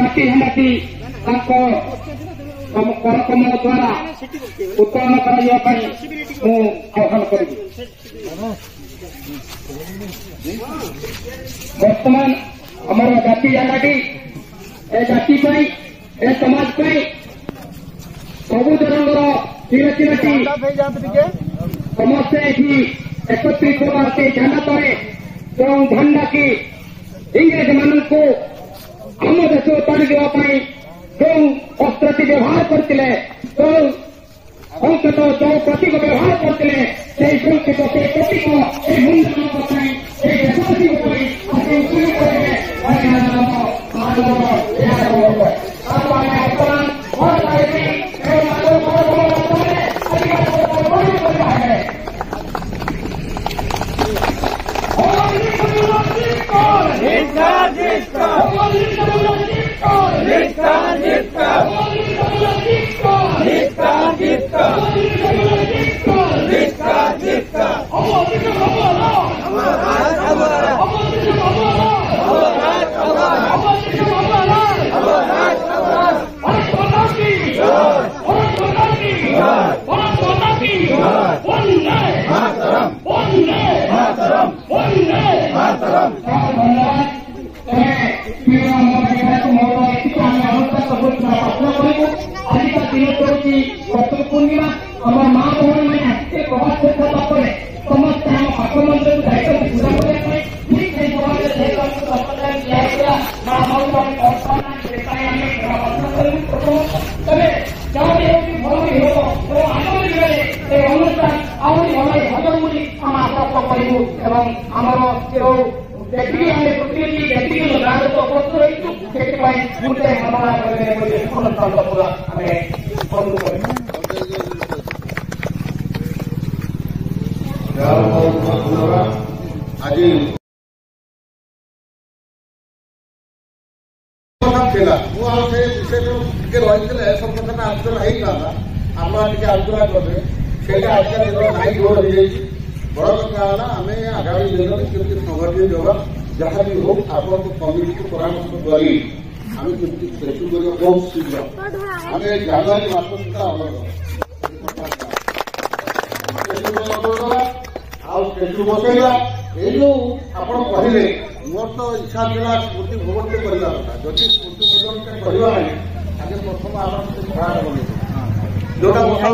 ମାଟି ହାଣ୍ଡାଟି ତାଙ୍କ କରକମଳ ଦ୍ୱାରା ଉତ୍ତୋଳନ କରାଯିବା ପାଇଁ ମୁଁ ଆହ୍ୱାନ କରିବି। ବର୍ତ୍ତମାନ ଆମର ଜାତି ହାଣ୍ଡାଟି ଏ ଜାତି ପାଇଁ ଏ ସମାଜ ପାଇଁ ସବୁଜ ରଙ୍ଗର ତିନୋଟି ସମସ୍ତେ ଏଠି ଏକତ୍ରିତ ହେବା ସେ ଝଣ୍ଡା ତଳେ ଯେଉଁ ଝଣ୍ଡାଟି ଇଂରେଜ ମାନଙ୍କୁ ଆମ ଦେଶ ତଡ଼ି ଦେବା ପାଇଁ ଯେଉଁ ଅସ୍ତ୍ରଟି ବ୍ୟବହାର କରିଥିଲେ, ଯେଉଁ ସଂକେତ ଯେଉଁ ପ୍ରତୀକ ବ୍ୟବହାର କରିଥିଲେ, ସେହି ସଂକେତ ସେହି ପ୍ରତୀକ ଏ ମୁଣ୍ଡମାନଙ୍କ ପାଇଁ ଏ ଦେଶବାସୀଙ୍କ ପାଇଁ ପୂର୍ଣ୍ଣିମା ଆମ ମା ଭଉଣୀ ମାନେ ଆସିଲେ ପ୍ରଭାତ କରିବା ପରେ ସମସ୍ତେ ଆମ ପାଠ ମନ୍ଦିରକୁ ଦାୟିତ୍ୱ ପୂଜା କରିବା ପାଇଁ ଠିକ୍ ସେହି ସମୟରେ ଦିଆହେଇଥିଲା ମା ଭଉଣୀ ଆମେ ତେବେ ଯାହାବି ହେଉଛି ଭଲ ବି ହେବ ଏବଂ ଆଗାମୀ ଦିନରେ ଏହି ଅନୁଷ୍ଠାନ ଆହୁରି ଭଲରେ ଭଲ ବୋଲି ଆମେ ଆଶା କରିବୁ ଏବଂ ଆମର ଯେଉଁ ଯେତିକି ଆମେ ପ୍ରତିନିଧି ଯେତିକି ଗାଁରେ ଉପସ୍ଥିତ ରହିଛୁ ସେଥିପାଇଁ ଗୋଟେ ମନୋନୟନ କରିବେ ବୋଲି ଅନୁଷ୍ଠାନ ପୁରା ଆମେ ବନ୍ଦ କରିବୁ। आज विषय रही सब कथा आलोचना होता आम टे आलोचना करें से आजकल नाई रोड हो जाए बड़ कथा आम आगामी दिन में केमती संगठित होगा जहाँ भी हो आप कमिटी को परामर्श करी आम केमती सेटल कर बहुत शीघ्र आम जानुरी मास सुधा अमल स्टेचू बसैला ये जो आप कहले मोर तो इच्छा था स्मृति भवन टे करवा कथा जदि स्मृति भवन टे करवा आगे प्रथम आम खड़ा बने जोटा बसा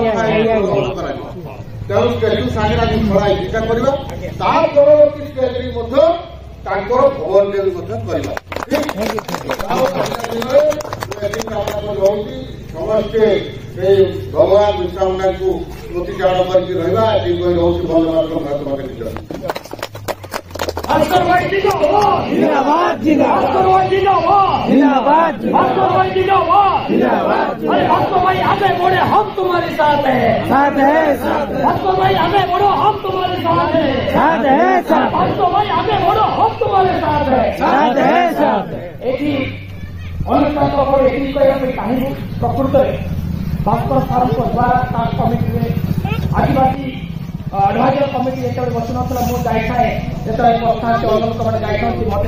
तेणु स्टेचू सागे आज खड़ा इच्छा करवा ता परवर्ती स्टेज भवन टे भी करवा समस्ते भगवान बिरसा मुंडा को प्रतिचारण करके रहा रोच भल भारत माता की जय। भाई आगे बढ़े हम तुम्हारे साथ हैं, साथ है भाई आगे बढ़ो हम तुम्हारे साथ हैं, साथ है भाई आगे बढ़ो हम तुम्हारे साथ हैं, साथ है एटी अनुष्ठान एटी कहानी प्रकृत भास्कर सार द्वारा कमिटी आदिवासी एडवाइजर कमिटी जो बसु ना मुझे जाए जो प्रश्न अनंत मैंने जाते मत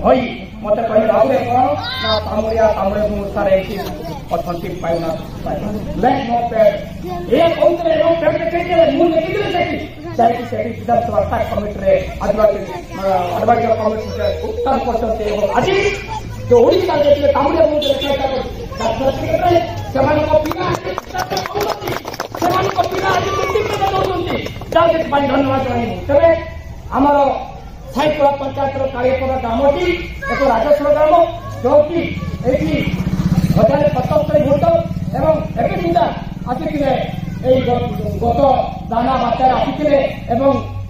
भई मत कह बाबू कौन ना तामुड़िया तामुड़े अनुसार अच्छी पाइना विधानसभा कमिटी एडवाइजर कमिटी उत्तर करते आज जो ओडिशा देखिए तामुड़िया बहुत धन्यवाद जन तेरे आमर साईपुरा पंचायत कालीपदा ग्रामटी एक राजस्व ग्राम जो कि 1077 भोट एवं एक सुधा आसिक गत दाना बात्यार आसी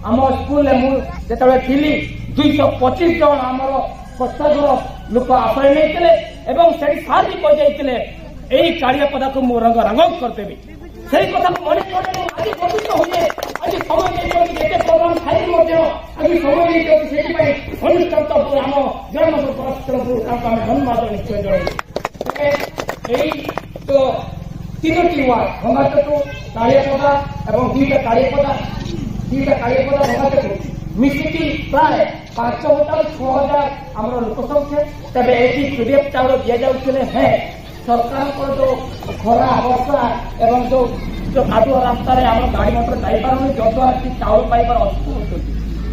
आम स्कूल मुझे थी 225 जन आमर पश्चागर लोक आश्रय नहीं सारी कहते यही कालियापदा को मु रंग रंग करदेवी से कथा मन आज प्रकृत हुए आज समय जिते प्रोग्राम खाई आज समय अनुष्ठान तो आम जन्म धन्यवाद निश्चय जन तो 3टी वार्ड भंगाचटू कालियापदा और 2टा कालियापदा भंगाचटू मिसिकी प्राय 5,000 ଆମର ଲୋକ ସଂଖ୍ୟା। ତେବେ ଏଠି ପିଡିଏଫ୍ ଚାଉଳ ଦିଆଯାଉଥିଲେ ହେଁ ସରକାରଙ୍କର ଯୋଉ ଖରା ବର୍ଷା ଏବଂ ଯୋଉ କାଦୁଅ ରାସ୍ତାରେ ଆମର ଗାଡି ମଟର ଯାଇପାରୁନି, ଯଦ୍ୱାରା କି ଚାଉଳ ପାଇବାର ଅସୁବିଧା ହେଉଛନ୍ତି।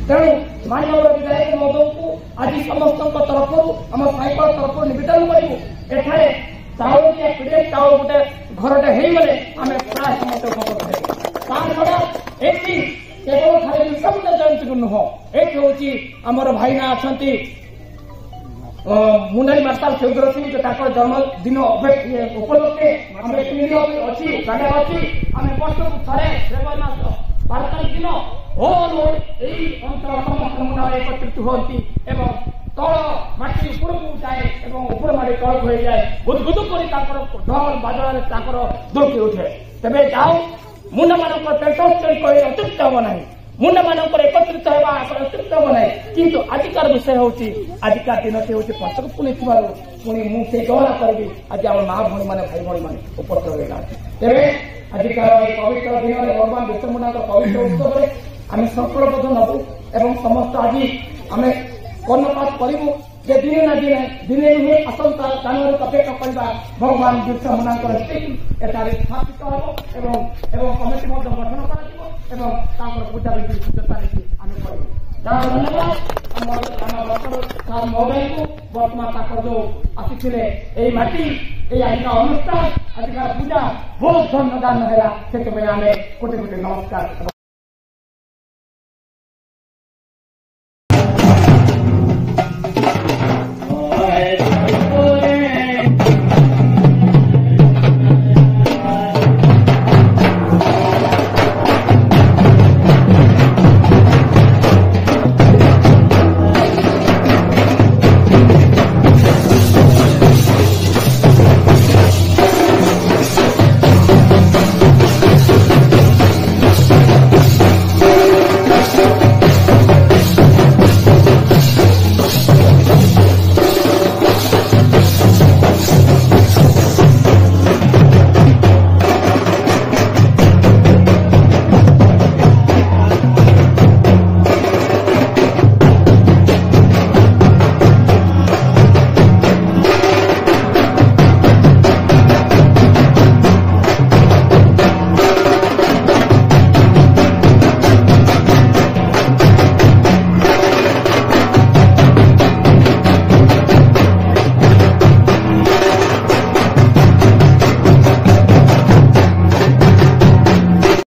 ତେଣୁ ମାନ୍ୟବର ବିଧାୟକ ମହୋଦୟଙ୍କୁ ଆଜି ସମସ୍ତଙ୍କ ତରଫରୁ ଆମ ସାଇକଲ ତରଫରୁ ନିବେଦନ କରିବୁ, ଏଠାରେ ଚାଉଳ ପିଡିଏଫ୍ ଚାଉଳ ଗୋଟେ ଘରଟେ ହେଇଗଲେ ଆମେ ପ୍ରାୟ ସମସ୍ତେ ଉପକୃତ ହେବୁ। ତା ଛଡା ଏଠି କେବଳ ଖାଲି ବିଶ୍ୱ ଜୟନ୍ତୀକୁ ନୁହଁ, ଏଠି ହଉଛି ଆମର ଭାଇନା ଅଛନ୍ତି ମୁଣ୍ଡାରୀ ମାର୍ଶାଲ ଚୌଧୁରୀ ସିଂ, ତାଙ୍କର ଜନ୍ମଦିନ ଉପଲକ୍ଷେ ଆମେ ଅଛି ଗାଡା ଅଛି, ଆମେ ବର୍ଷକୁ ଥରେ ଫେବୃଆରୀ ମାସ 12 ତାରିଖ ଦିନ ଏଇ ଅଞ୍ଚଳ ସମସ୍ତ ମୁଣ୍ଡରେ ଏକତ୍ରିତ ହୁଅନ୍ତି ଏବଂ ତଳ ମାଟି ଉପରକୁ ଯାଏ ଏବଂ ଉପର ମାଟି ତଳକୁ ହୋଇଯାଏ, ବୁଦବୁଦ କରି ତାଙ୍କର ଢୋଲ ବାଜଣାରେ ତାଙ୍କର ଦୋଳକି ଉଠେ। ତେବେ ଯାଉ ମୁଣ୍ଡମାନଙ୍କର ପେଣ୍ଟୋଷ୍ଟରୀ କରି ଅତିରିକ୍ତ ହେବ ନାହିଁ, ମୁଣ୍ଡମାନଙ୍କର ଏକତ୍ରିତ ହେବା ଅତିରିକ୍ତ ହେବ ନାହିଁ। କିନ୍ତୁ ଆଜିକାର ବିଷୟ ହେଉଛି, ଆଜିକା ଦିନଟି ହେଉଛି ପଞ୍ଚକ ପୁଣି ଥିବାରୁ ପୁଣି ମୁଁ ସେଇ ଗହଣା କରିବି ଆଜି ଆମ ମା ଭଉଣୀମାନେ ଭାଇ ଭଉଣୀମାନେ ଉପସ୍ଥିତ ହୋଇଯାନ୍ତି। ତେବେ ଆଜିକାର ଏହି ପବିତ୍ର ଦିନରେ ଭଗବାନ ବିର୍ସା ମୁଣ୍ଡାଙ୍କ ପବିତ୍ର ଉତ୍ସବରେ ଆମେ ସଂକଳ୍ପବଦ୍ଧ ନେବୁ ଏବଂ ସମସ୍ତ ଆଜି ଆମେ କର୍ଣ୍ଣପାତ କରିବୁ ଯେ ଦିନେ ନା ଦିନେ ନୁହେଁ ଆସନ୍ତା ଜାନୁଆରୀ ଅପେକ୍ଷା କରିବା ଭଗବାନ ବିର୍ସା ମୁଣ୍ଡାଙ୍କର ଏଠାରେ ସ୍ଥାପିତ ହେବ ଏବଂ କମିଟି ମଧ୍ୟ ଗଠନ କରାଯିବ ଏବଂ ତାଙ୍କର ପୂଜାବିଧି ଯଥାରୀତି ଆମେ କରିବୁ। ଯାହା ଧନ୍ୟବାଦ ମହୋଦୟଙ୍କୁ ବର୍ତ୍ତମାନ ତାଙ୍କର ଯୋଉ ଆସିଥିଲେ ଏଇ ମାଟି এই আজকা অনুষ্ঠান আজকাল পূজা বহুত ধন্যবাদ ହେଲା ସେଥିପାଇଁ ଆମେ କୋଟି କୋଟି ନମସ୍କାର।